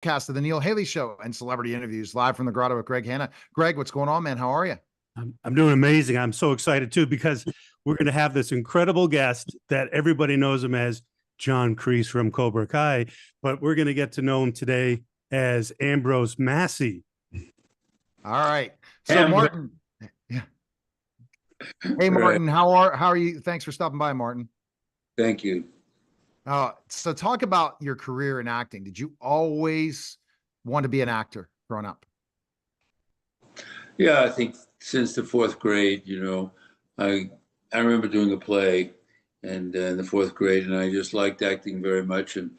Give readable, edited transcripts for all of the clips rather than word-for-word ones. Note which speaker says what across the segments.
Speaker 1: Cast of the Neil Haley Show and celebrity interviews live from the Grotto with Greg Hanna. Greg, what's going on, man? How are you?
Speaker 2: I'm doing amazing. I'm so excited too, because we're going to have this incredible guest that everybody knows him as John Kreese from Cobra Kai, but we're going to get to know him today as Ambrose Massey.
Speaker 1: All right. So Martin. Yeah. Hey, Martin, how are you? Thanks for stopping by, Martin.
Speaker 3: Thank you.
Speaker 1: So talk about your career in acting. Did you always want to be an actor growing up?
Speaker 3: Yeah, I think since the fourth grade, I remember doing a play and in the fourth grade, and I just liked acting very much, and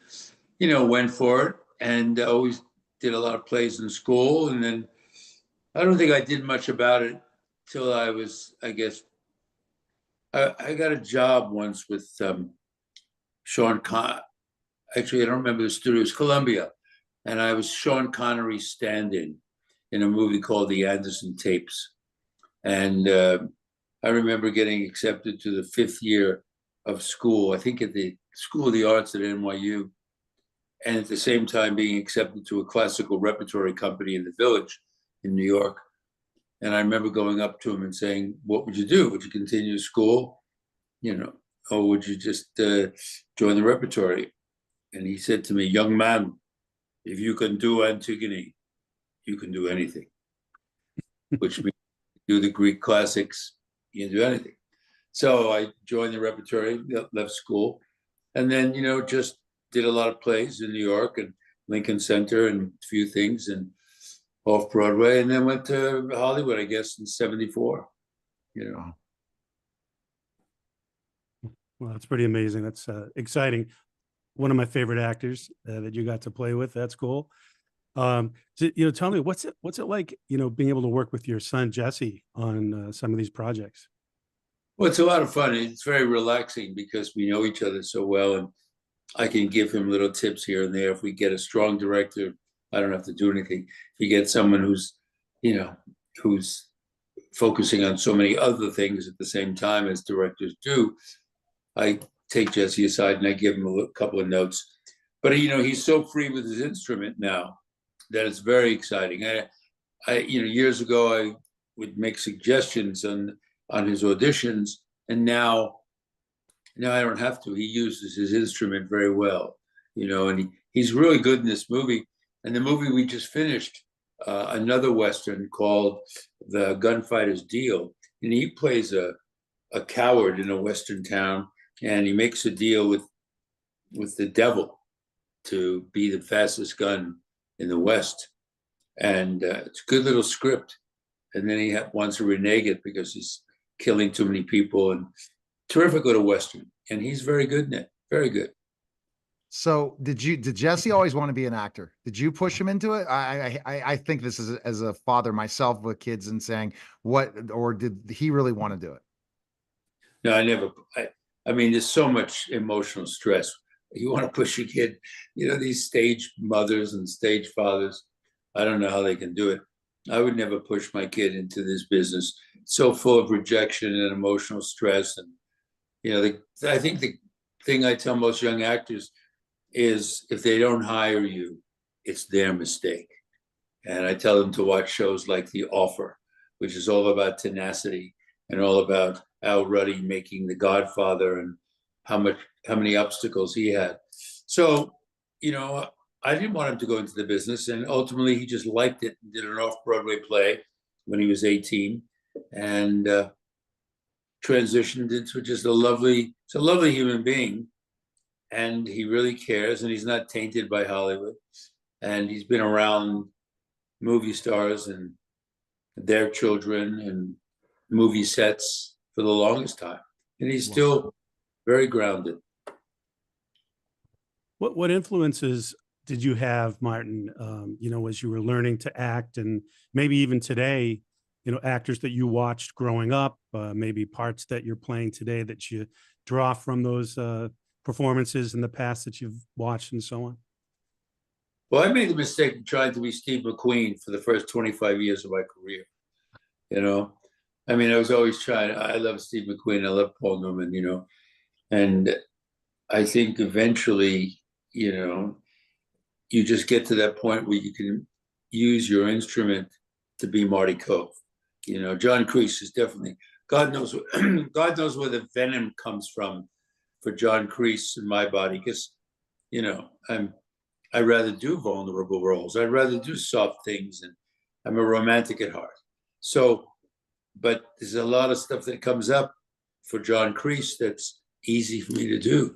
Speaker 3: went for it, and always did a lot of plays in school. And then I don't think I did much about it till I was, I guess, I got a job once with Sean Con. Actually, I don't remember the studio. It was Columbia, and I was Sean Connery's stand-in in a movie called The Anderson Tapes. And I remember getting accepted to the fifth year of school, I think at the School of the Arts at NYU, and at the same time being accepted to a classical repertory company in the Village in New York. And I remember going up to him and saying, "What would you do? Would you continue school, or would you just join the repertory?" And he said to me, "Young man, if you can do Antigone, you can do anything," which means do the Greek classics, you can do anything. So I joined the repertory, left school, and then, just did a lot of plays in New York and Lincoln Center and a few things and off Broadway, and then went to Hollywood, I guess, in '74.
Speaker 2: Well, that's pretty amazing. That's exciting. One of my favorite actors that you got to play with. That's cool. So, tell me, what's it like, being able to work with your son, Jesse, on some of these projects?
Speaker 3: Well, it's a lot of fun. It's very relaxing because we know each other so well, and I can give him little tips here and there. If we get a strong director, I don't have to do anything. If you get someone who's focusing on so many other things at the same time as directors do, I take Jesse aside and I give him a couple of notes. But he's so free with his instrument now that it's very exciting. I years ago I would make suggestions on his auditions, and now I don't have to. He uses his instrument very well, and he's really good in this movie. And the movie we just finished, another Western called The Gunfighter's Deal, and he plays a coward in a Western town, and he makes a deal with the devil to be the fastest gun in the West. And it's a good little script. And then he wants to renege it because he's killing too many people. And terrific little Western. And he's very good in it. Very good.
Speaker 1: So did Jesse always want to be an actor? Did you push him into it? I think this is as a father myself with kids and saying or did he really want to do it?
Speaker 3: No, I never. I mean, there's so much emotional stress. You want to push your kid, these stage mothers and stage fathers. I don't know how they can do it. I would never push my kid into this business. It's so full of rejection and emotional stress. And, I think the thing I tell most young actors is if they don't hire you, it's their mistake. And I tell them to watch shows like The Offer, which is all about tenacity and all about Al Ruddy making The Godfather and how many obstacles he had. So, I didn't want him to go into the business, and ultimately he just liked it and did an off-Broadway play when he was 18 and transitioned into just a lovely human being. And he really cares, and he's not tainted by Hollywood. And he's been around movie stars and their children and movie sets for the longest time. And he's still very grounded.
Speaker 2: What influences did you have, Martin, as you were learning to act, and maybe even today, actors that you watched growing up, maybe parts that you're playing today that you draw from those performances in the past that you've watched and so on?
Speaker 3: Well, I made the mistake of trying to be Steve McQueen for the first 25 years of my career. I mean, I was always trying. I love Steve McQueen. I love Paul Newman, and I think eventually, you just get to that point where you can use your instrument to be Marty Kove. You know, John Kreese is definitely, God knows God knows where the venom comes from for John Kreese in my body, because, you know, I'd rather do vulnerable roles. I'd rather do soft things, and I'm a romantic at heart. So, but there's a lot of stuff that comes up for John Kreese that's easy for me to do.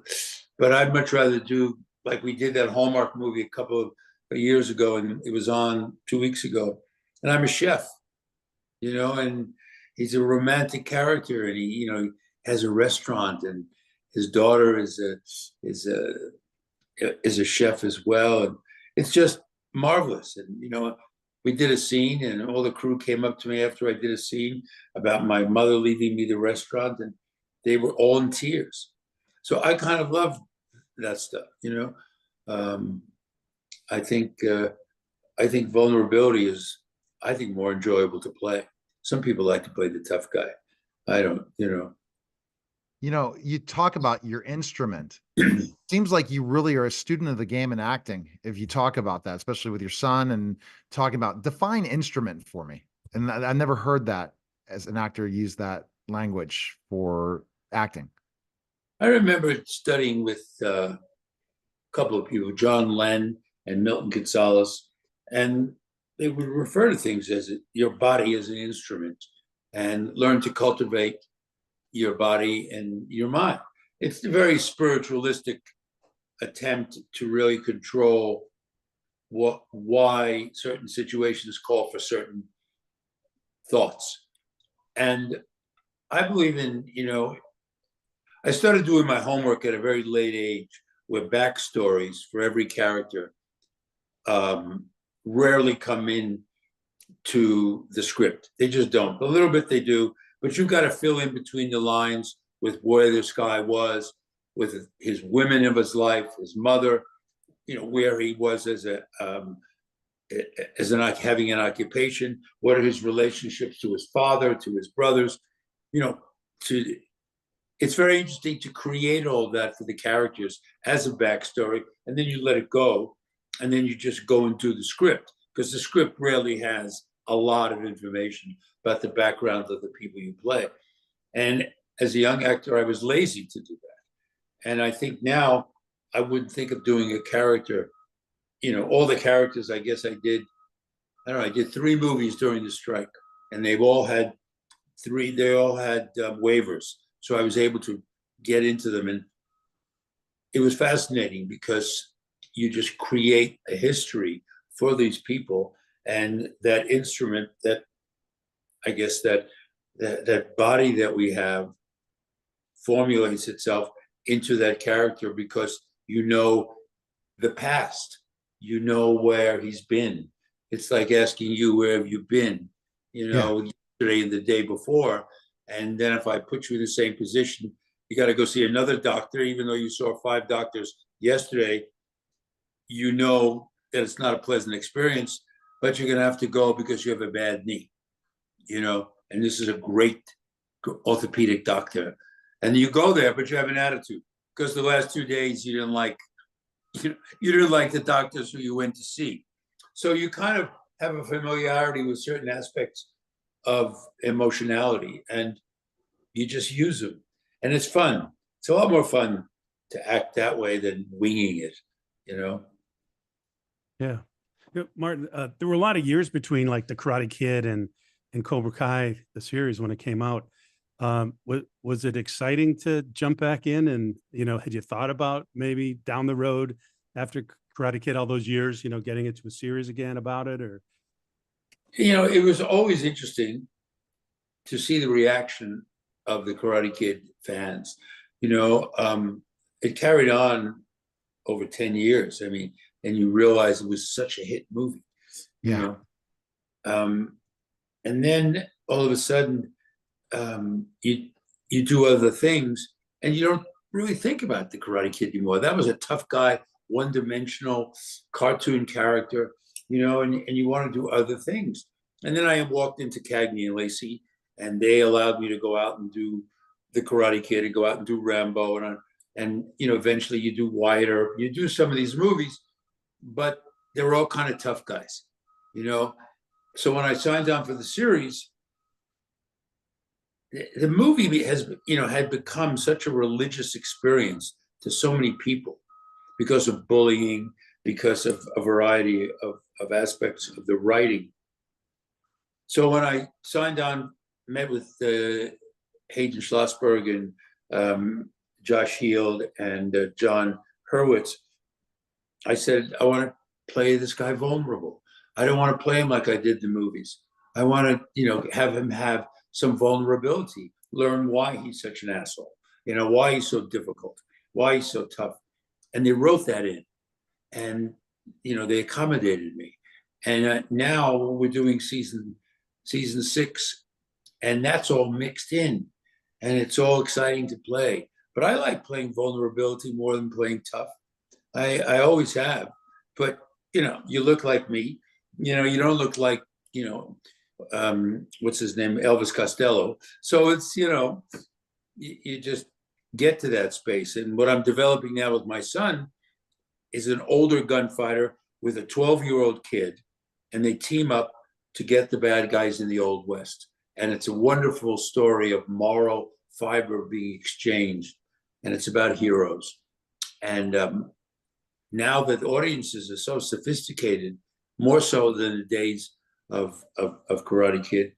Speaker 3: But I'd much rather do, like we did that Hallmark movie a couple of years ago, and it was on 2 weeks ago. And I'm a chef, you know, and he's a romantic character, and he, you know, has a restaurant, and his daughter is a chef as well, and it's just marvelous. And you know, we did a scene, and all the crew came up to me after I did a scene about my mother leaving me the restaurant, and they were all in tears. So I kind of love that stuff, you know. I think vulnerability is, I think, more enjoyable to play. Some people like to play the tough guy. I don't, you know.
Speaker 1: You know, you talk about your instrument. Seems like you really are a student of the game in acting. If you talk about that, especially with your son, and talking about define instrument for me. And I never heard that as an actor use that language for acting.
Speaker 3: I remember studying with a couple of people, John Lenn and Milton Gonzalez, and they would refer to things as your body as an instrument, and learn to cultivate your body and your mind. It's a very spiritualistic attempt to really control why certain situations call for certain thoughts. And I believe in, you know, I started doing my homework at a very late age, where backstories for every character rarely come in to the script. They just don't. A little bit they do, but you've got to fill in between the lines with where this guy was, with his women of his life, his mother, you know, where he was as having an occupation, what are his relationships to his father, to his brothers, you know, it's very interesting to create all that for the characters as a backstory, and then you let it go, and then you just go and do the script, because the script rarely has a lot of information about the background of the people you play. And as a young actor, I was lazy to do that. And I think now I wouldn't think of doing a character, you know, all the characters, I guess I did 3 movies during the strike, and they all had waivers. So I was able to get into them, and it was fascinating because you just create a history for these people, and that instrument, that, I guess, that body that we have formulates itself into that character, because you know the past, you know where he's been. It's like asking you, where have you been, you know, yesterday and the day before. And then if I put you in the same position, you got to go see another doctor, even though you saw 5 doctors yesterday. You know that it's not a pleasant experience, but you're going to have to go because you have a bad knee, you know, and this is a great orthopedic doctor. And you go there, but you have an attitude because the last 2 days you didn't like the doctors who you went to see. So you kind of have a familiarity with certain aspects of emotionality, and you just use them. And it's fun. It's a lot more fun to act that way than winging it, you know?
Speaker 2: Yeah. Yeah, Martin, there were a lot of years between like the Karate Kid and Cobra Kai, the series, when it came out. Was it exciting to jump back in? And, you know, had you thought about maybe down the road after Karate Kid, all those years, you know, getting into a series again about it? Or,
Speaker 3: you know, it was always interesting to see the reaction of the Karate Kid fans. You know, it carried on over 10 years. I mean, and you realize it was such a hit movie, you know. And then all of a sudden, you do other things, and you don't really think about the Karate Kid anymore. That was a tough guy, one-dimensional cartoon character, you know, and you want to do other things. And then I walked into Cagney and Lacey, and they allowed me to go out and do the Karate Kid and go out and do Rambo, and you know, eventually you do Wyatt, or you do some of these movies, but they were all kind of tough guys, you know. So when I signed on for the series, the movie has, you know, had become such a religious experience to so many people because of bullying, because of a variety of aspects of the writing. So when I signed on, met with Hayden Schlossberg and Josh Heald and John Hurwitz, I said, I want to play this guy vulnerable. I don't want to play him like I did the movies. I want to, you know, have him have some vulnerability, learn why he's such an asshole, you know, why he's so difficult, why he's so tough. And they wrote that in, and, you know, they accommodated me. And now we're doing season 6, and that's all mixed in, and it's all exciting to play. But I like playing vulnerability more than playing tough. I always have. But, you know, you look like me. You know, you don't look like, you know, what's his name, Elvis Costello. So it's, you know, you just get to that space. And what I'm developing now with my son is an older gunfighter with a 12-year-old kid, and they team up to get the bad guys in the Old West. And it's a wonderful story of moral fiber being exchanged, and it's about heroes. And now that audiences are so sophisticated, more so than the days of Karate Kid,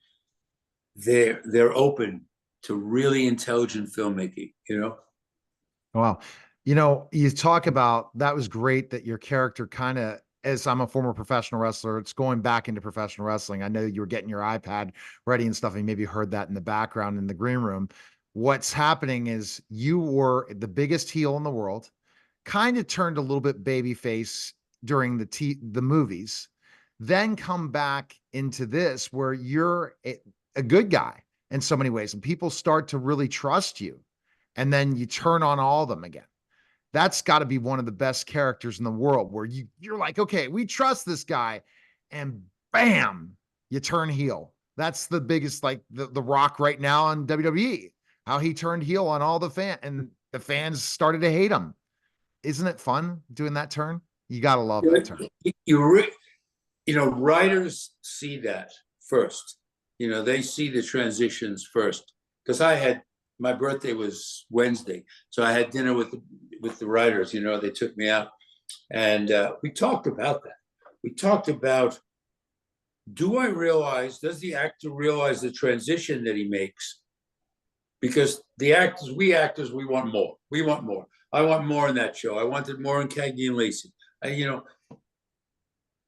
Speaker 3: they're open to really intelligent filmmaking, you know?
Speaker 1: Wow. You know, you talk about, that was great that your character kind of, as I'm a former professional wrestler, it's going back into professional wrestling. I know you were getting your iPad ready and stuff, and maybe heard that in the background in the green room. What's happening is you were the biggest heel in the world, kind of turned a little bit babyface during the movies, then come back into this where you're a good guy in so many ways, and people start to really trust you, and then you turn on all of them again. That's got to be one of the best characters in the world, where you're like, okay, we trust this guy, and bam, you turn heel. That's the biggest, like the Rock right now on WWE, how he turned heel on all the and the fans started to hate him. Isn't it fun doing that turn? You got to love that turn.
Speaker 3: You know, writers see that first. You know, they see the transitions first. Because my birthday was Wednesday, so I had dinner with the writers. You know, they took me out, and we talked about that. We talked about, does the actor realize the transition that he makes? Because we actors, we want more. We want more. I want more in that show. I wanted more in Cagney and Lacey. You know,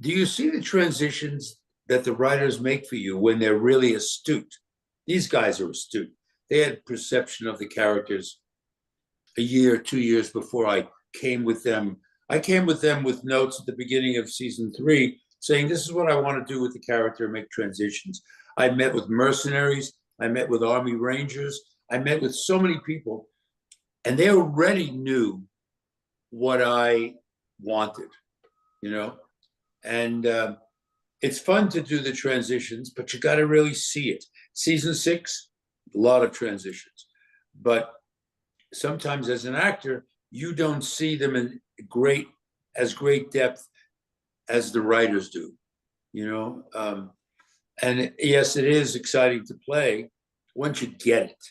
Speaker 3: do you see the transitions that the writers make for you when they're really astute? These guys are astute. They had perception of the characters a year, 2 years before I came with them. I came with them with notes at the beginning of season 3 saying, this is what I want to do with the character, make transitions. I met with mercenaries. I met with Army Rangers. I met with so many people, and they already knew what I wanted, you know? And it's fun to do the transitions, but you got to really see it. Season 6, a lot of transitions. But sometimes as an actor, you don't see them in great depth as the writers do, you know? And yes, it is exciting to play once you get it.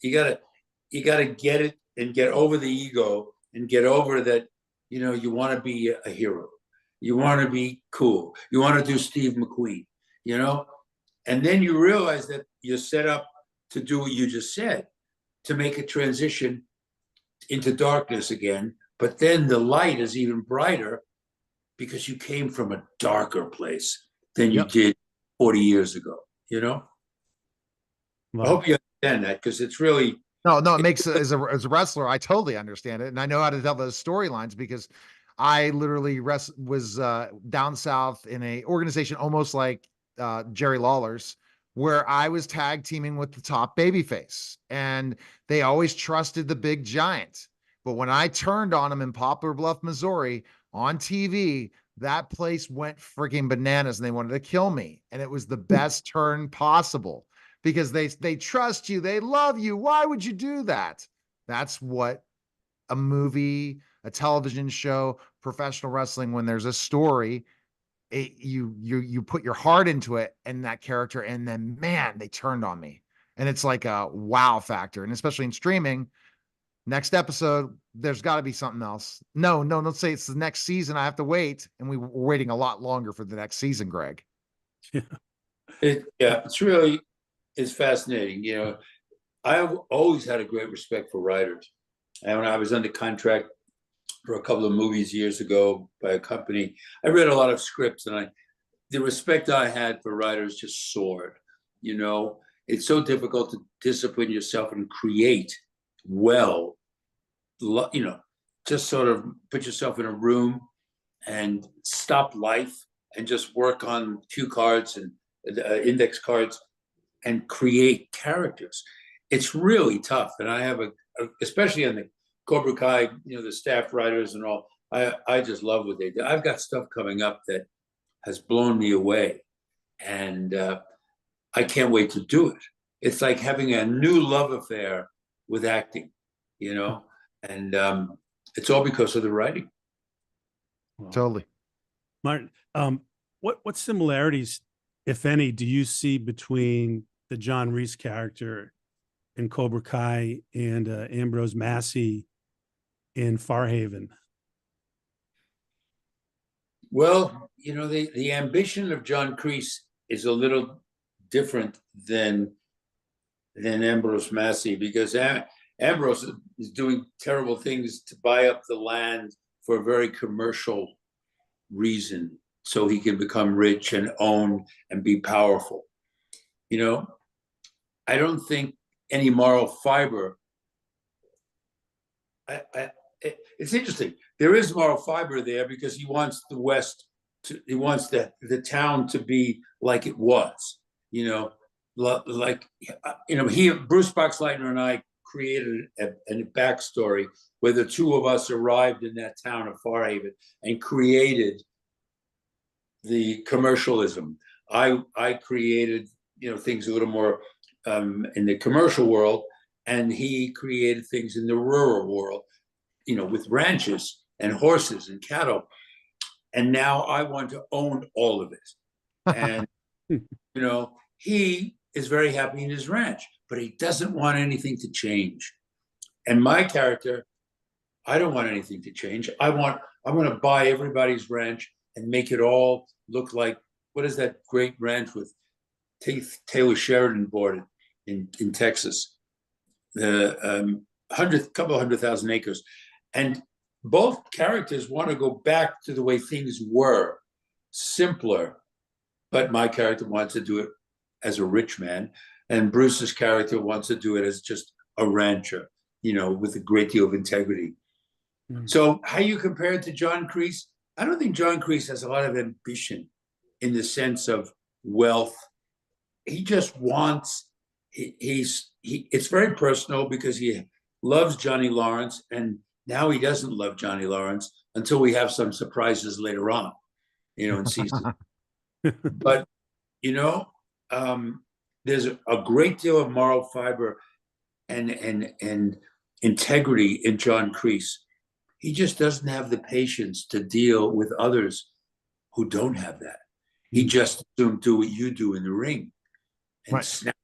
Speaker 3: You gotta get it and get over the ego and get over that, you know, you want to be a hero. You want to be cool. You want to do Steve McQueen, you know? And then you realize that you're set up to do what you just said, to make a transition into darkness again. But then the light is even brighter because you came from a darker place than you did 40 years ago, you know? Wow. I hope you understand that, because it's really...
Speaker 1: No, it makes, as a wrestler, I totally understand it. And I know how to tell those storylines, because I literally was down south in a organization almost like Jerry Lawler's, where I was tag teaming with the top babyface, and they always trusted the big giant. But when I turned on him in Poplar Bluff, Missouri on TV, that place went freaking bananas, and they wanted to kill me. And it was the best turn possible, because they trust you. They love you. Why would you do that? That's what a movie, a television show, professional wrestling, when there's a story, you put your heart into it and that character, and then man, they turned on me. And it's like a wow factor. And especially in streaming, next episode, there's got to be something else. No, don't say it's the next season. I have to wait. And we're waiting a lot longer for the next season, Greg.
Speaker 2: Yeah.
Speaker 3: It's really, it's fascinating. You know, I've always had a great respect for writers. And when I was under contract for a couple of movies years ago by a company, I read a lot of scripts, and the respect I had for writers just soared. You know, it's so difficult to discipline yourself and create well, you know, just sort of put yourself in a room and stop life and just work on cue cards and index cards and create characters. It's really tough. And I have especially on the Cobra Kai, you know, the staff writers and all, I just love what they do. I've got stuff coming up that has blown me away. And I can't wait to do it. It's like having a new love affair with acting, you know, and it's all because of the writing.
Speaker 2: Wow.
Speaker 1: Totally.
Speaker 2: Martin, what similarities, if any, do you see between the John Reese character in Cobra Kai and Ambrose Massey in Farhaven?
Speaker 3: Well, you know, the ambition of John Kreese is a little different than Ambrose Massey, because Ambrose is doing terrible things to buy up the land for a very commercial reason, so he can become rich and own and be powerful. You know, I don't think any moral fiber. It's interesting. There is moral fiber there because he wants the West to, he wants the town to be like it was, you know, like, you know, Bruce Boxleitner and I created a backstory where the two of us arrived in that town of Farhaven and created the commercialism. I created, you know, things a little more in the commercial world, and he created things in the rural world, you know, with ranches and horses and cattle. And now I want to own all of it. And, you know, he is very happy in his ranch, but he doesn't want anything to change. And my character, I don't want anything to change. I'm going to buy everybody's ranch and make it all look like, what is that great ranch with Taylor Sheridan bought it in Texas, the couple 100,000 acres. And both characters want to go back to the way things were, simpler, but my character wants to do it as a rich man, and Bruce's character wants to do it as just a rancher, you know, with a great deal of integrity. Mm. So how you compare it to John Kreese? I don't think John Kreese has a lot of ambition in the sense of wealth. He just wants, it's very personal because he loves Johnny Lawrence, and now he doesn't love Johnny Lawrence until we have some surprises later on, you know, in season. But, you know, there's a great deal of moral fiber and integrity in John Kreese. He just doesn't have the patience to deal with others who don't have that. He just assumed do what you do in the ring and snap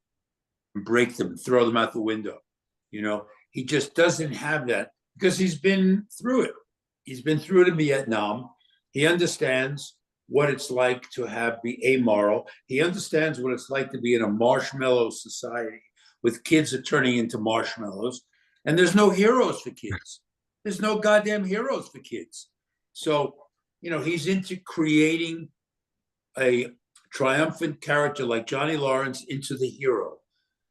Speaker 3: and break them, throw them out the window. You know, he just doesn't have that because he's been through it. He's been through it in Vietnam. He understands what it's like to be amoral. He understands what it's like to be in a marshmallow society with kids that are turning into marshmallows. And there's no heroes for kids. There's no goddamn heroes for kids. So, you know, he's into creating a triumphant character like Johnny Lawrence into the hero.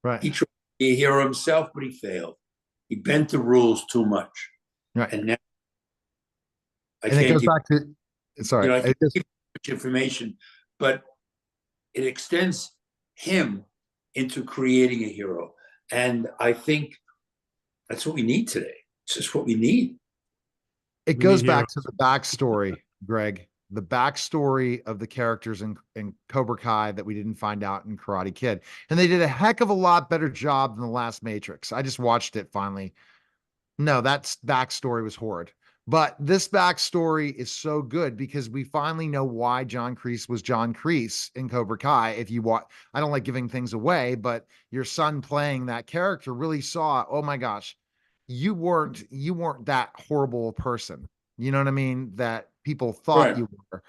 Speaker 1: Right.
Speaker 3: He tried to be a hero himself, but he failed. He bent the rules too much.
Speaker 1: Right.
Speaker 3: And now
Speaker 1: it goes back to, sorry,
Speaker 3: you know, I can give much information, but it extends him into creating a hero. And I think that's what we need today. It's just what we need.
Speaker 1: It goes back to the backstory, Greg, the backstory of the characters in Cobra Kai that we didn't find out in Karate Kid. And they did a heck of a lot better job than the last Matrix. I just watched it finally. No, that backstory was horrid. But this backstory is so good because we finally know why John Kreese was John Kreese in Cobra Kai. If you watch, I don't like giving things away, but your son playing that character really saw, oh my gosh, you weren't that horrible person. You know what I mean? That people thought
Speaker 3: Right.
Speaker 1: you were.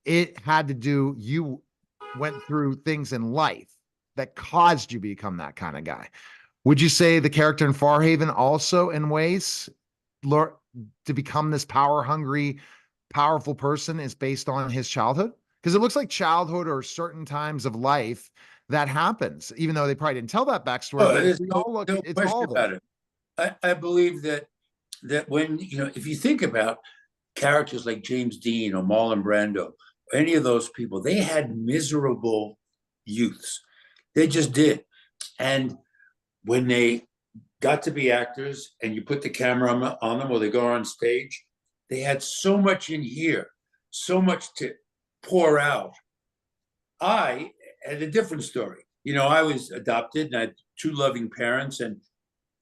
Speaker 1: It had to do, you went through things in life that caused you to become that kind of guy. Would you say the character in Farhaven also, in ways, to become this power hungry, powerful person, is based on his childhood? Because it looks like childhood or certain times of life that happens, even though they probably didn't tell that backstory.
Speaker 3: Oh,
Speaker 1: But if
Speaker 3: there's
Speaker 1: we
Speaker 3: no,
Speaker 1: all look,
Speaker 3: no
Speaker 1: it's
Speaker 3: question
Speaker 1: all there.
Speaker 3: about it. I believe that when, if you think about characters like James Dean or Marlon Brando, or any of those people, they had miserable youths. They just did. And when they got to be actors and you put the camera on them or they go on stage, they had so much in here, so much to pour out. I had a different story. I was adopted and I had two loving parents, and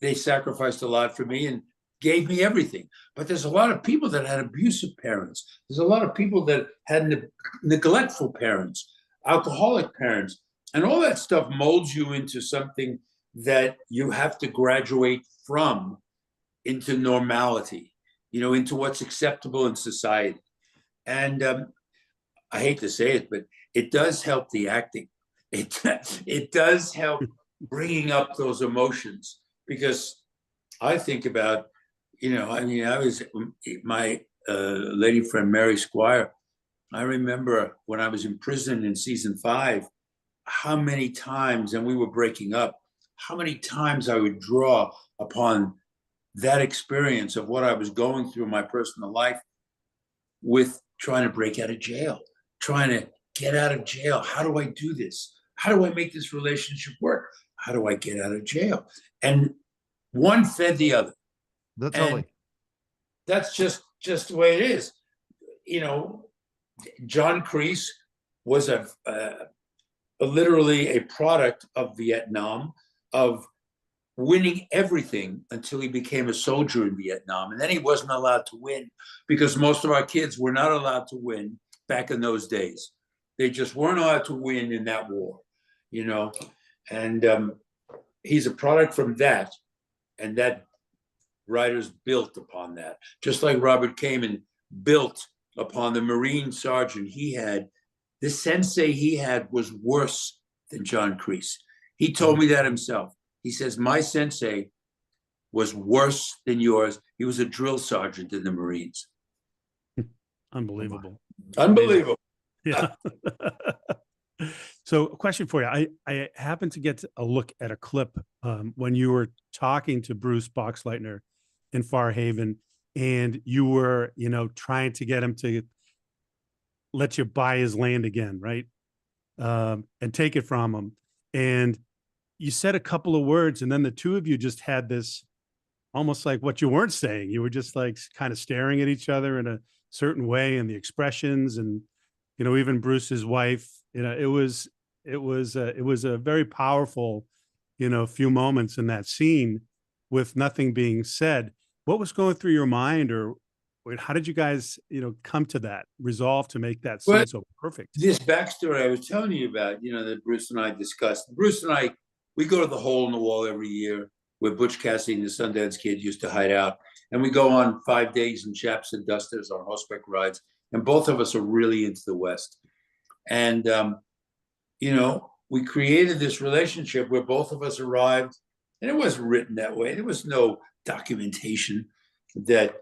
Speaker 3: they sacrificed a lot for me and gave me everything. But there's a lot of people that had abusive parents. There's a lot of people that had neglectful parents, alcoholic parents, and all that stuff molds you into something that you have to graduate from into normality, into what's acceptable in society. And I hate to say it, but it does help the acting. It does help bringing up those emotions, because I think about, I was my lady friend Mary Squire. I remember when I was in prison in season 5, how many times, and we were breaking up, how many times I would draw upon that experience of what I was going through in my personal life with trying to break out of jail, trying to get out of jail. How do I do this? How do I make this relationship work? How do I get out of jail? And one fed the other.
Speaker 1: That's
Speaker 3: And
Speaker 1: only.
Speaker 3: that's just the way it is. John Kreese was literally a product of Vietnam, of winning everything until he became a soldier in Vietnam. And then he wasn't allowed to win, because most of our kids were not allowed to win back in those days. They just weren't allowed to win in that war, And he's a product from that. And that writers built upon that. Just like Robert Kamen built upon the Marine sergeant he had. The sensei he had was worse than John Kreese. He told me that himself. He says, my sensei was worse than yours. He was a drill sergeant in the Marines.
Speaker 2: Unbelievable.
Speaker 3: Unbelievable.
Speaker 2: Yeah. So a question for you. I happened to get a look at a clip when you were talking to Bruce Boxleitner in Farhaven, and you were, trying to get him to let you buy his land again, right? And take it from him. And you said a couple of words, and then the two of you just had this almost like what you weren't saying. You were just like kind of staring at each other in a certain way, and the expressions, and even Bruce's wife. It was a very powerful, few moments in that scene with nothing being said. What was going through your mind, or how did you guys, come to that resolve to make that scene so perfect?
Speaker 3: This backstory I was telling you about, that Bruce and I discussed. Bruce and I, we go to the Hole in the Wall every year where Butch Cassidy and the Sundance Kid used to hide out. And we go on 5 days in chaps and dusters on horseback rides. And both of us are really into the West. And, we created this relationship where both of us arrived, and it wasn't written that way. There was no documentation that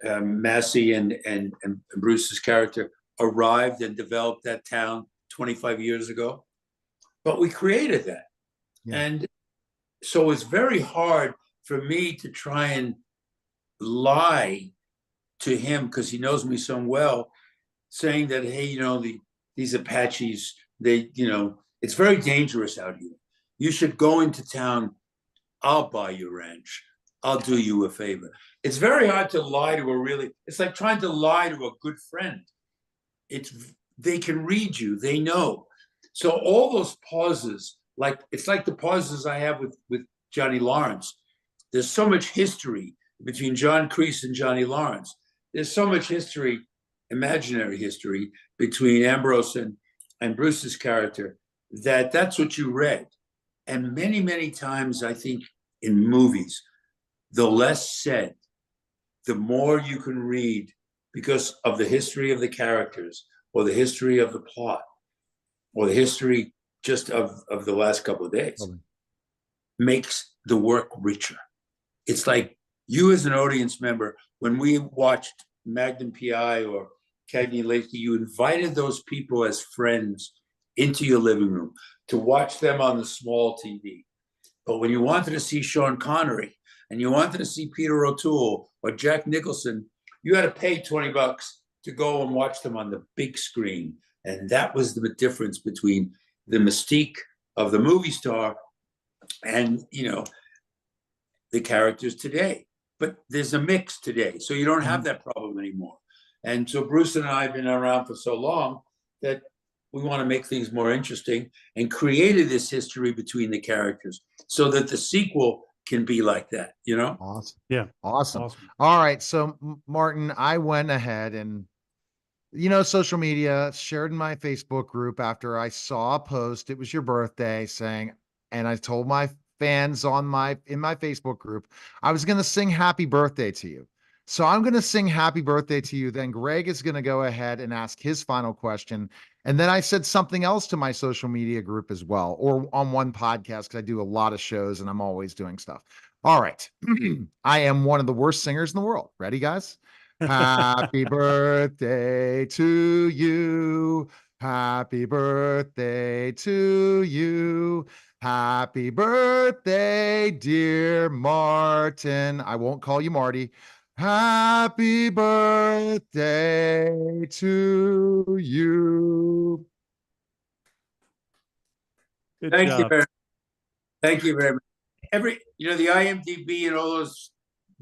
Speaker 3: Massey and Bruce's character arrived and developed that town 25 years ago. But we created that. Yeah. And so it's very hard for me to try and lie to him, because he knows me so well, saying that, hey, these Apaches, it's very dangerous out here. You should go into town. I'll buy your ranch. I'll do you a favor. It's very hard to lie to it's like trying to lie to a good friend. They can read you, they know. So all those pauses, it's like the pauses I have with Johnny Lawrence. There's so much history between John Kreese and Johnny Lawrence. There's so much history, imaginary history, between Ambrose and Bruce's character, that's what you read. And many, many times, I think in movies, the less said, the more you can read because of the history of the characters or the history of the plot or the history just of the last couple of days, makes the work richer. It's like you as an audience member, when we watched Magnum PI or Cagney Lacey, you invited those people as friends into your living room to watch them on the small TV. But when you wanted to see Sean Connery and you wanted to see Peter O'Toole or Jack Nicholson, you had to pay $20 to go and watch them on the big screen. And that was the difference between the mystique of the movie star and, the characters today. But there's a mix today, so you don't have that problem anymore. And so Bruce and I have been around for so long that we want to make things more interesting and created this history between the characters so that the sequel can be like that,
Speaker 1: Awesome.
Speaker 2: Yeah.
Speaker 1: Awesome. All right. So Martin, I went ahead and, social media, shared in my Facebook group after I saw a post, it was your birthday, saying, and I told my fans in my Facebook group, I was going to sing happy birthday to you. So I'm going to sing happy birthday to you. Then Greg is going to go ahead and ask his final question. And then I said something else to my social media group as well, or on one podcast, because I do a lot of shows and I'm always doing stuff. All right. I am one of the worst singers in the world. Ready, guys? Happy birthday to you. Happy birthday to you. Happy birthday, dear Martin. I won't call you Marty. Happy birthday to you.
Speaker 2: Good
Speaker 3: Thank
Speaker 2: job.
Speaker 3: you very much. The IMDb and all those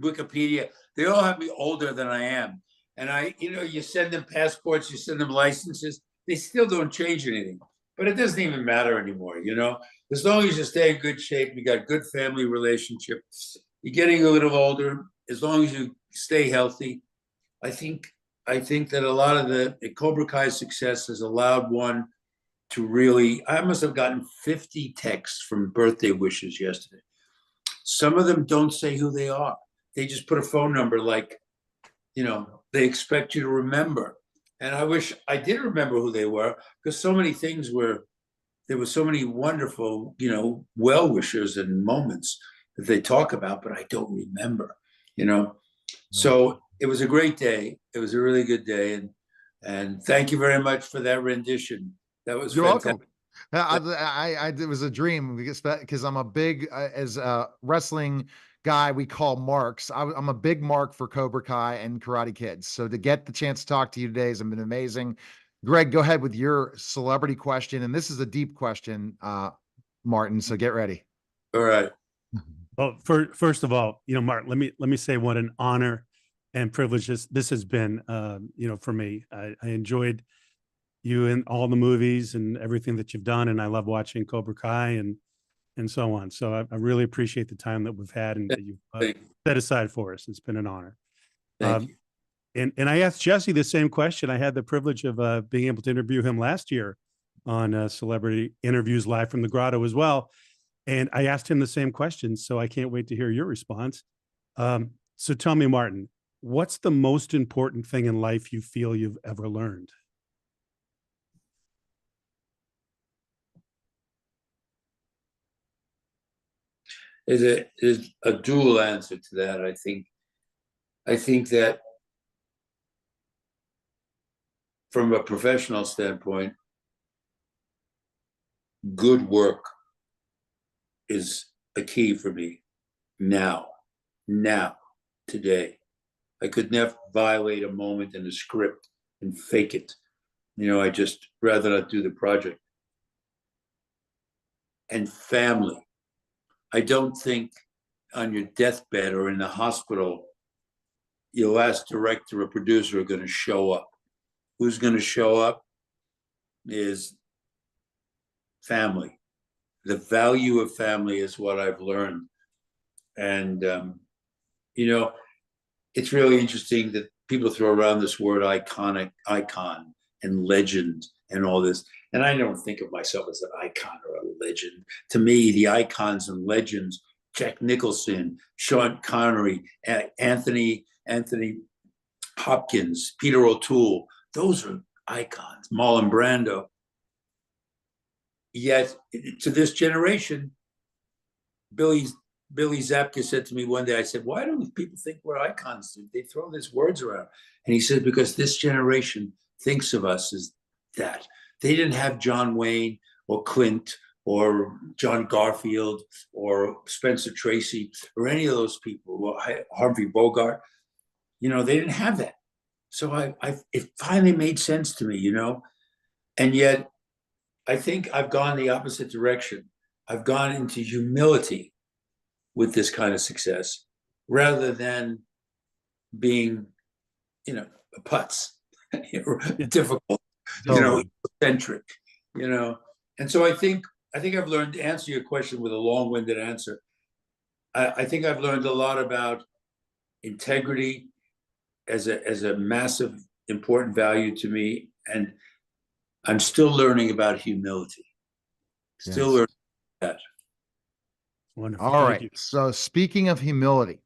Speaker 3: Wikipedia, they all have me older than I am. And you send them passports, you send them licenses, they still don't change anything. But it doesn't even matter anymore, As long as you stay in good shape, you got good family relationships, you're getting a little older, as long as you stay healthy. I think that a lot of the Cobra Kai success has allowed one to really, I must have gotten 50 texts from birthday wishes yesterday. Some of them don't say who they are. They just put a phone number like, they expect you to remember. And I wish I did remember who they were, because so many things there were so many wonderful, well-wishers and moments that they talk about, but I don't remember, So it was a great day. It was a really good day. And thank you very much for that rendition. That was fantastic.
Speaker 1: Welcome. It was a dream because I'm a big, as a wrestling guy, we call marks. I'm a big mark for Cobra Kai and Karate Kids. So to get the chance to talk to you today has been amazing. Greg, go ahead with your celebrity question. And this is a deep question, Martin. So get ready.
Speaker 3: All right.
Speaker 2: Well, first of all, Martin, let me say what an honor and privilege this has been, for me. I enjoyed you in all the movies and everything that you've done, and I love watching Cobra Kai and so on. So I really appreciate the time that we've had and that you've set aside for us. It's been an honor.
Speaker 3: Thank you.
Speaker 2: And I asked Jesse the same question. I had the privilege of being able to interview him last year on Celebrity Interviews Live from the Grotto as well. And I asked him the same question. So I can't wait to hear your response. So tell me, Martin, what's the most important thing in life you feel you've ever learned?
Speaker 3: Is a dual answer to that. I think that from a professional standpoint, good work is a key for me now, today. I could never violate a moment in a script and fake it. I just rather not do the project. And family. I don't think on your deathbed or in the hospital, your last director or producer are going to show up. Who's going to show up is family. The value of family is what I've learned. And, it's really interesting that people throw around this word iconic, icon, and legend, and all this. And I don't think of myself as an icon or a legend. To me, the icons and legends, Jack Nicholson, Sean Connery, Anthony Hopkins, Peter O'Toole, those are icons. Marlon Brando. Yet to this generation, Billy Zapka said to me one day, I said, why do people think we're icons? They throw these words around. And he said, because this generation thinks of us as that. They didn't have John Wayne or Clint or John Garfield or Spencer Tracy or any of those people, or Humphrey Bogart. You know, they didn't have that. So it finally made sense to me, you know. And yet, I think I've gone the opposite direction. I've gone into humility with this kind of success, rather than being, you know, a putz, difficult, you know, eccentric, you know. And so I think I've learned, to answer your question with a long-winded answer, I think I've learned a lot about integrity as a massive, important value to me, and I'm still learning about humility. Still learning that.
Speaker 2: Wonderful.
Speaker 1: All right. So speaking of humility,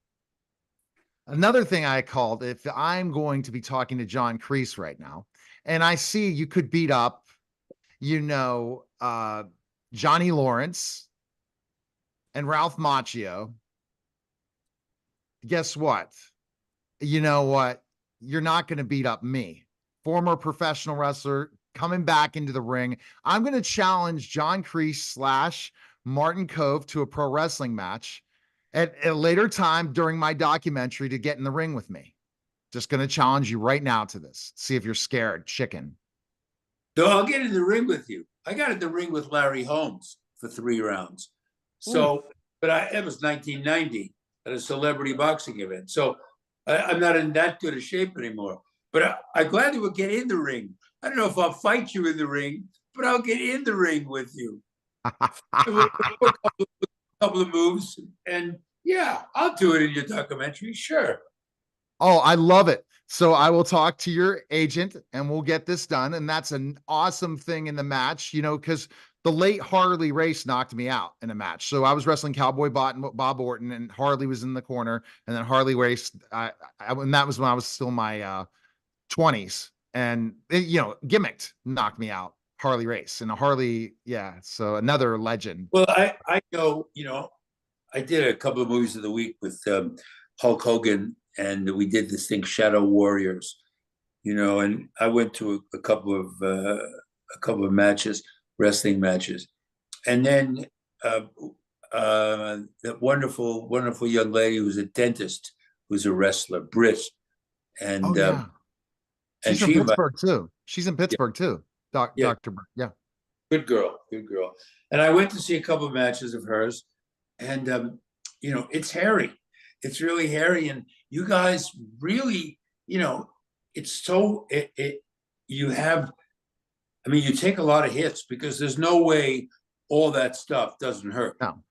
Speaker 1: another thing I called, if I'm going to be talking to John Kreese right now, and I see you could beat up, you know, Johnny Lawrence and Ralph Macchio. Guess what? You know what? You're not going to beat up me, former professional wrestler coming back into the ring. I'm going to challenge John Kreese / Martin Kove to a pro wrestling match at a later time during my documentary to get in the ring with me. Just going to challenge you right now to this. See if you're scared, chicken.
Speaker 3: No, I'll get in the ring with you. I got in the ring with Larry Holmes for 3 rounds. So, but it was 1990 at a celebrity boxing event. So I'm not in that good a shape anymore. But I'm glad to get in the ring. I don't know if I'll fight you in the ring, but I'll get in the ring with you. We'll do a couple of moves, and yeah, I'll do it in your documentary. Sure.
Speaker 1: Oh, I love it. So I will talk to your agent and we'll get this done. And that's an awesome thing in the match, you know, because the late Harley Race knocked me out in a match. So I was wrestling Cowboy Bob Orton, and Harley was in the corner, and then Harley Race. And that was when I was still in my 20s, and it, you know, gimmicked, knocked me out. Harley Race and a Harley. Yeah. So another legend.
Speaker 3: Well, I know, you know, I did a couple of movies of the week with Hulk Hogan, and we did this thing, Shadow Warriors, you know, and I went to a couple of matches, wrestling matches. And then that wonderful young lady who's a dentist, who's a wrestler, Britt. And,
Speaker 1: oh, yeah.
Speaker 3: and
Speaker 1: she's in Pittsburgh too. She's in Pittsburgh too. Dr. Britt. Yeah.
Speaker 3: Good girl. And I went to see a couple of matches of hers, and, you know, it's hairy. It's really hairy. And you guys really, you know, it's so, you have, I mean, you take a lot of hits because there's no way all that stuff doesn't hurt.
Speaker 1: No.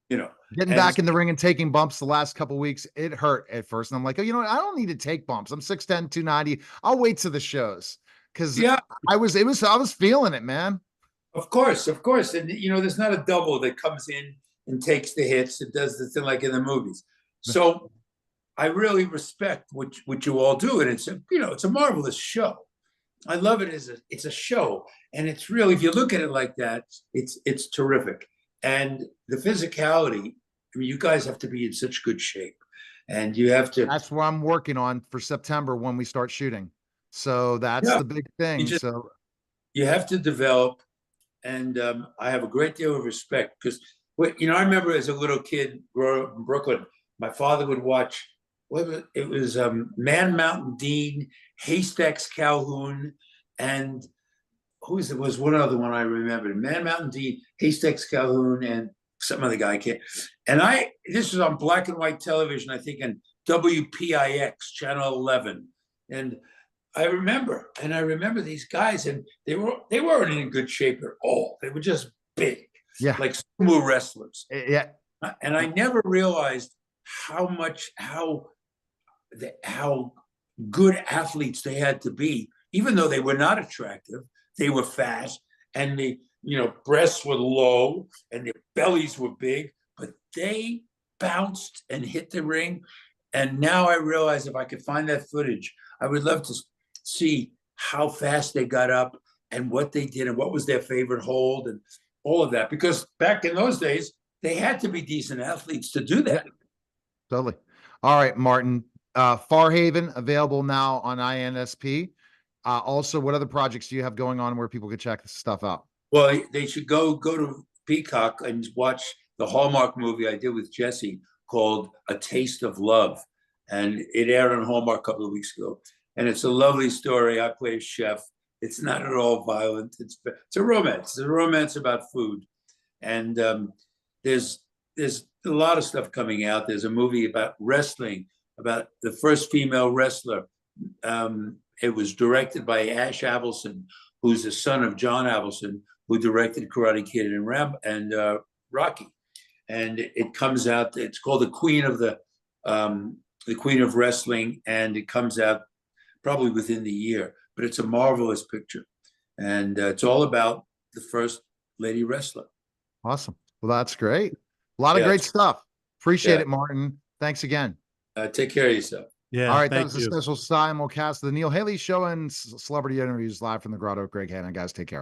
Speaker 3: You know,
Speaker 1: getting back in the ring and taking bumps the last couple of weeks, it hurt at first. And I'm like, oh, you know what? I don't need to take bumps. I'm 6'10", 290. I'll wait to the shows. Cause yeah, I was feeling it, man.
Speaker 3: Of course. And you know, there's not a double that comes in and takes the hits. It does the thing like in the movies. So I really respect what you all do. And it's a marvelous show. I love it it's a show. And it's really, if you look at it like that, it's terrific. And the physicality, I mean, you guys have to be in such good shape, and you have to.
Speaker 1: That's what I'm working on for September when we start shooting. So that's the big thing. So
Speaker 3: you have to develop, and I have a great deal of respect because, you know, I remember as a little kid growing up in Brooklyn, my father would watch. It was Man Mountain Dean, Haystacks Calhoun, and was one other one I remembered. Man Mountain Dean, Haystacks Calhoun, and some other guy. And this was on black and white television, I think, in WPIX, Channel 11. And I remember these guys, and they weren't in good shape at all. They were just big, like sumo wrestlers.
Speaker 1: Yeah.
Speaker 3: And I never realized how how good athletes they had to be, even though they were not attractive. They were fast, and the breasts were low, and their bellies were big, but they bounced and hit the ring. And now I realize if I could find that footage, I would love to see how fast they got up and what they did and what was their favorite hold and all of that. Because back in those days, they had to be decent athletes to do that.
Speaker 1: Totally. All right, Martin. Farhaven available now on INSP. Also, what other projects do you have going on where people could check this stuff out?
Speaker 3: Well, they should go to Peacock and watch the Hallmark movie I did with Jesse called A Taste of Love. And it aired on Hallmark a couple of weeks ago. And it's a lovely story. I play a chef. It's not at all violent. It's a romance. It's a romance about food. And there's a lot of stuff coming out. There's a movie about wrestling, about the first female wrestler. It was directed by Ash Avildsen, who's the son of John Avildsen, who directed Karate Kid and Rocky. And it comes out. It's called the Queen of Wrestling, and it comes out probably within the year. But it's a marvelous picture, and it's all about the first lady wrestler.
Speaker 1: Awesome. Well, that's great. A lot of great stuff. Appreciate it, Martin. Thanks again.
Speaker 3: Take care of yourself.
Speaker 2: Yeah.
Speaker 1: All right. That was a special simulcast of the Neil Haley Show and celebrity interviews live from the Grotto. Greg Hanna, guys. Take care.